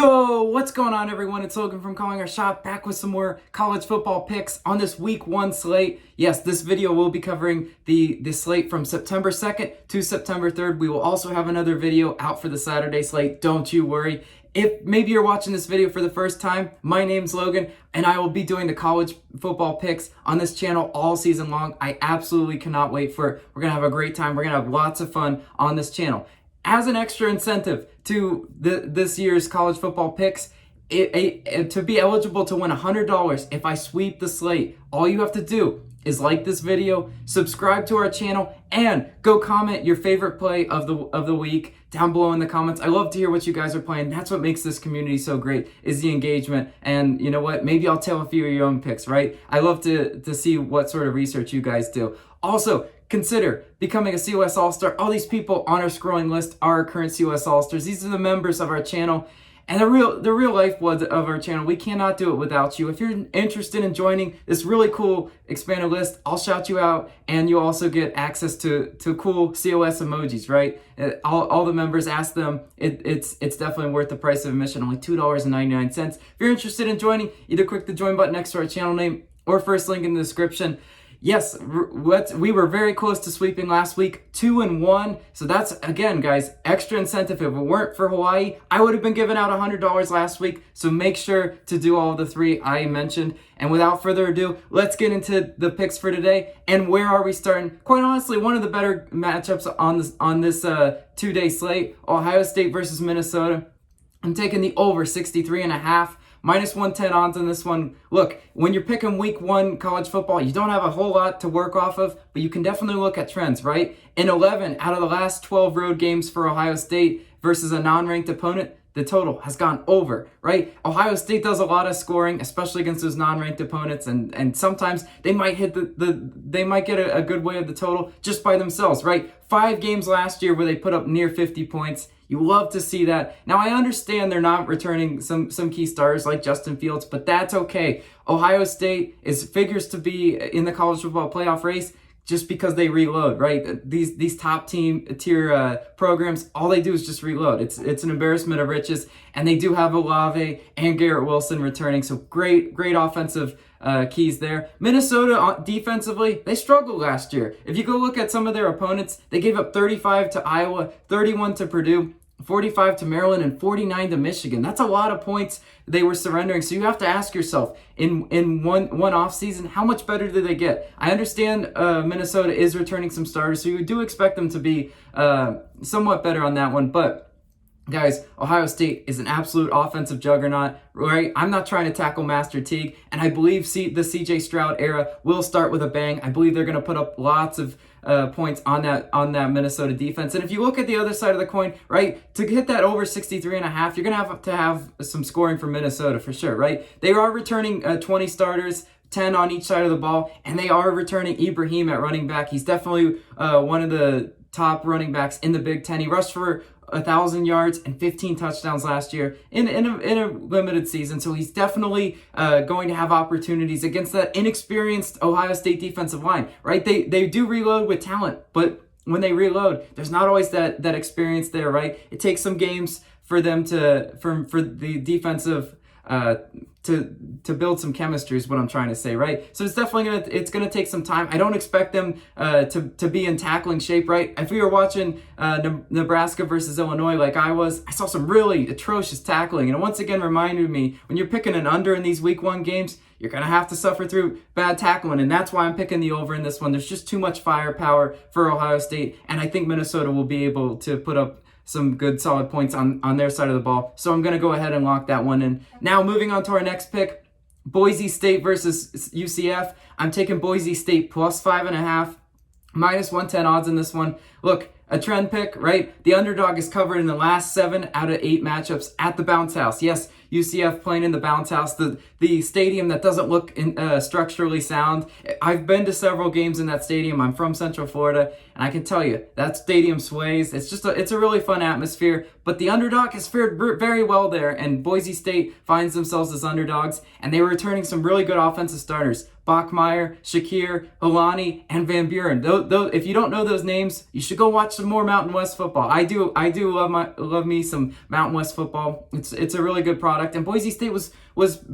Yo, what's going on, everyone? It's Logan from Calling Our Shot, back with some more college football picks on this week 1 slate. Yes, this video will be covering the slate from September 2nd to September 3rd. We will also have another video out for the Saturday slate. Don't you worry. If maybe you're watching this video for the first time, my name's Logan, and I will be doing the college football picks on this channel all season long. I absolutely cannot wait for it. We're going to have a great time. We're going to have lots of fun on this channel. As an extra incentive to this year's college football picks, to be eligible to win $100 if I sweep the slate, all you have to do is like this video, subscribe to our channel, and go comment your favorite play of the week down below in the comments. I love to hear what you guys are playing. That's what makes this community so great, is the engagement. And you know what? Maybe I'll tell a few of your own picks, right? I love to see what sort of research you guys do. Also, consider becoming a CoS AllStar. All these people on our scrolling list are current CoS AllStars. These are the members of our channel and the real lifeblood of our channel. We cannot do it without you. If you're interested in joining this really cool expanded list, I'll shout you out, and you'll also get access to cool CoS emojis, right? All the members, ask them. It's definitely worth the price of admission, only $2.99. If you're interested in joining, either click the join button next to our channel name or first link in the description. Yes, we were very close to sweeping last week, 2-1. So that's, again, guys, extra incentive. If it weren't for Hawaii, I would have been giving out $100 last week. So make sure to do all of the three I mentioned. And without further ado, let's get into the picks for today. And where are we starting? Quite honestly, one of the better matchups on this 2-day slate, Ohio State versus Minnesota. I'm taking the over 63.5. Minus 110 odds on this one. Look, when you're picking week 1 college football, you don't have a whole lot to work off of, but you can definitely look at trends, right? In 11 out of the last 12 road games for Ohio State versus a non-ranked opponent, the total has gone over, right? Ohio State does a lot of scoring, especially against those non-ranked opponents, and sometimes they might hit they might get a good way of the total just by themselves, right? 5 games last year where they put up near 50 points. You love to see that. Now, I understand they're not returning some key stars like Justin Fields, but that's okay. Ohio State figures to be in the college football playoff race just because they reload, right? These top tier programs, all they do is just reload. It's an embarrassment of riches, and they do have Olave and Garrett Wilson returning, so great offensive keys there. Minnesota defensively, they struggled last year. If you go look at some of their opponents, they gave up 35 to Iowa, 31 to Purdue, 45 to Maryland, and 49 to Michigan. That's a lot of points they were surrendering. So you have to ask yourself, in one off season, how much better did they get? I understand Minnesota is returning some starters, so you do expect them to be somewhat better on that one. But guys, Ohio State is an absolute offensive juggernaut, right? I'm not trying to tackle Master Teague, and I believe the CJ Stroud era will start with a bang. I believe they're going to put up lots of points on that Minnesota defense. And if you look at the other side of the coin, right, to hit that over 63.5, you're going to have some scoring from Minnesota for sure, right? They are returning 20 starters, 10 on each side of the ball, and they are returning Ibrahim at running back. He's definitely one of the top running backs in the Big Ten. He rushed for 1,000 yards and 15 touchdowns last year in a limited season. So he's definitely going to have opportunities against that inexperienced Ohio State defensive line, right? They do reload with talent, but when they reload, there's not always that experience there, right? It takes some games for them for the defensive to build some chemistry is what I'm trying to say, right? So it's definitely gonna take some time. I don't expect them to be in tackling shape, right? If we were watching Nebraska versus Illinois like I saw some really atrocious tackling, and it once again reminded me, when you're picking an under in these week 1 games, you're gonna have to suffer through bad tackling, and that's why I'm picking the over in this one. There's just too much firepower for Ohio State, and I think Minnesota will be able to put up some good solid points on their side of the ball. So I'm going to go ahead and lock that one in. Now moving on to our next pick, Boise State versus UCF. I'm taking Boise State plus 5.5, minus 110 odds in this one. Look, a trend pick, right? The underdog is covered in the last 7 out of 8 matchups at the Bounce House. Yes, UCF playing in the Bounce House, the stadium that doesn't look structurally sound. I've been to several games in that stadium. I'm from Central Florida, and I can tell you, that stadium sways. It's a really fun atmosphere, but the underdog has fared very well there, and Boise State finds themselves as underdogs, and they were returning some really good offensive starters. Bachmeier, Shakir, Hilani, and Van Buren. If you don't know those names, you should go watch some more Mountain West football. I do love me some Mountain West football. It's a really good product, and Boise State was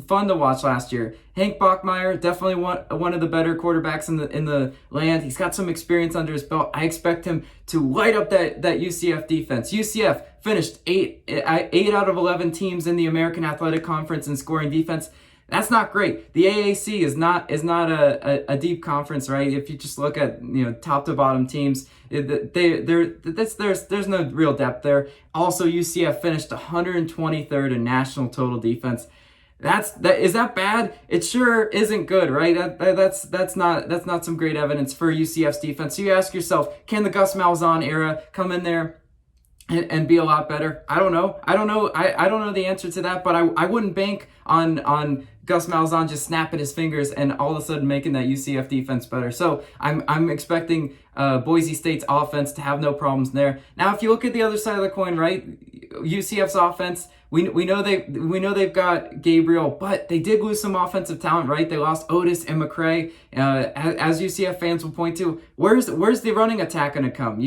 fun to watch last year. Hank Bachmeier, definitely one of the better quarterbacks in the land. He's got some experience under his belt. I expect him to light up that UCF defense. UCF finished 8 out of 11 teams in the American Athletic Conference in scoring defense. That's not great. The AAC is not a deep conference, right? If you just look at top to bottom teams, there's no real depth there. Also, UCF finished 123rd in national total defense. Is that bad? It sure isn't good, right? That's not some great evidence for UCF's defense. So you ask yourself, can the Gus Malzahn era come in there and be a lot better? I don't know. I don't know the answer to that, but I wouldn't bank on Gus Malzahn just snapping his fingers and all of a sudden making that UCF defense better. So I'm expecting Boise State's offense to have no problems there. Now, if you look at the other side of the coin, right, UCF's offense, we know they've got Gabriel, but they did lose some offensive talent, right? They lost Otis and McCray. As UCF fans will point to, where's the running attack going to come?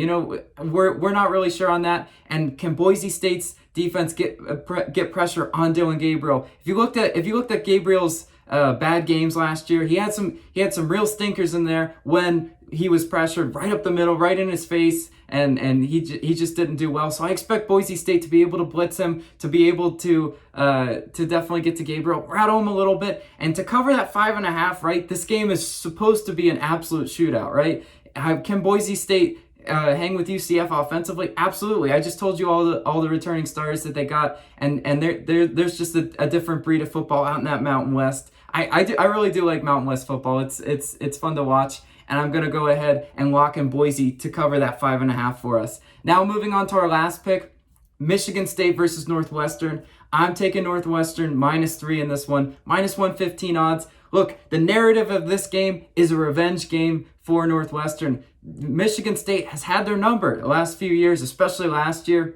We're not really sure on that. And can Boise State's defense get pressure on Dylan Gabriel? If you looked at Gabriel's bad games last year, he had some real stinkers in there when he was pressured right up the middle, right in his face, and he just didn't do well. So I expect Boise State to be able to blitz him, to be able to definitely get to Gabriel, rattle him a little bit, and to cover that 5.5. Right, this game is supposed to be an absolute shootout, right? Can Boise State hang with UCF offensively? Absolutely. I just told you all the returning stars that they got, and there's just a different breed of football out in that Mountain West. I really do like Mountain West football. It's fun to watch, and I'm gonna go ahead and lock in Boise to cover that 5.5 for us. Now moving on to our last pick, Michigan State versus Northwestern. I'm taking Northwestern -3 in this one, -115 odds. Look, the narrative of this game is a revenge game for Northwestern. Michigan State has had their number the last few years, especially last year,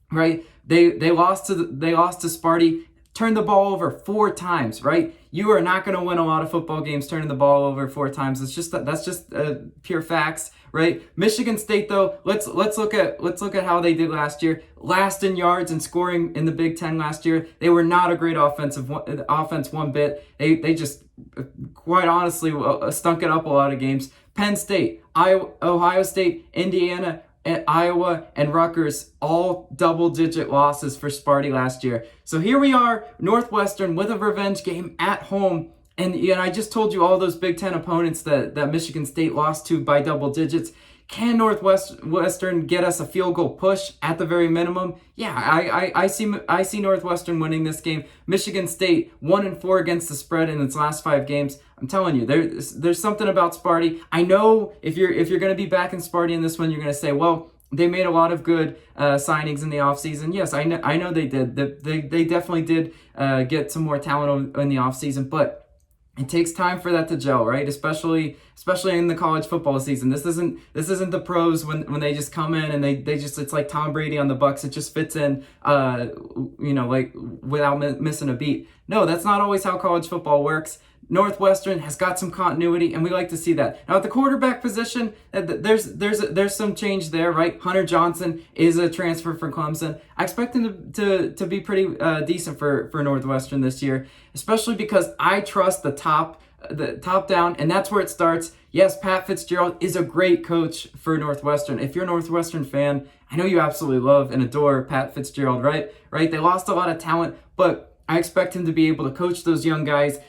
right? They lost to Sparty, turned the ball over 4 times, right? You are not going to win a lot of football games turning the ball over 4 times. That's just pure facts, right? Michigan State, though, let's look at how they did last year. Last in yards and scoring in the Big Ten last year. They were not a great offense one bit. They just quite honestly stunk it up a lot of games. Penn State, Ohio State, Indiana, and Iowa, and Rutgers, all double-digit losses for Sparty last year. So here we are, Northwestern with a revenge game at home. And I just told you all those Big Ten opponents that Michigan State lost to by double digits. Can Northwestern get us a field goal push at the very minimum? Yeah, I see Northwestern winning this game. Michigan State 1-4 against the spread in its last 5 games. I'm telling you, there's something about Sparty. I know if you're going to be backing Sparty in this one, you're going to say, well, they made a lot of good signings in the offseason. Yes, I know they did. They definitely did get some more talent in the offseason, but it takes time for that to gel, right? Especially in the college football season. This isn't the pros when they just come in and they just, it's like Tom Brady on the Bucs. It just fits in, like without missing a beat. No, that's not always how college football works. Northwestern has got some continuity, and we like to see that. Now at the quarterback position, there's some change there, right? Hunter Johnson is a transfer from Clemson. I expect him to be pretty decent for Northwestern this year, especially because I trust the top down, and that's where it starts. Yes, Pat Fitzgerald is a great coach for Northwestern. If you're a Northwestern fan, I know you absolutely love and adore Pat Fitzgerald, right? They lost a lot of talent, but I expect him to be able to coach those young guys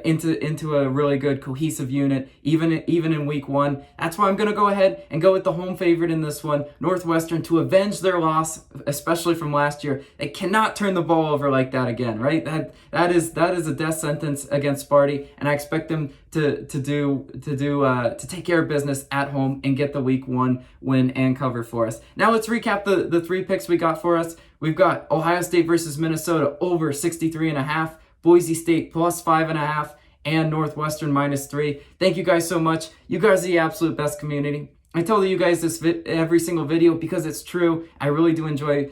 into a really good cohesive unit, even in week 1. That's why I'm going to go ahead and go with the home favorite in this one, Northwestern, to avenge their loss, especially from last year. They cannot turn the ball over like that again, right? That is a death sentence against Sparty, and I expect them to take care of business at home and get the week 1 win and cover for us. Now let's recap the 3 picks we got for us. We've got Ohio State versus Minnesota over 63.5, Boise State plus 5.5, and Northwestern -3. Thank you guys so much. You guys are the absolute best community. I tell you guys this every single video because it's true. I really do enjoy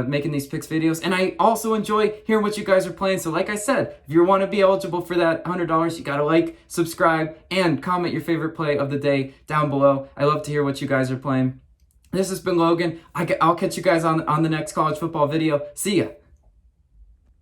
making these picks videos, and I also enjoy hearing what you guys are playing. So like I said, if you want to be eligible for that $100, you got to like, subscribe, and comment your favorite play of the day down below. I love to hear what you guys are playing. This has been Logan. I'll catch you guys on the next college football video. See ya.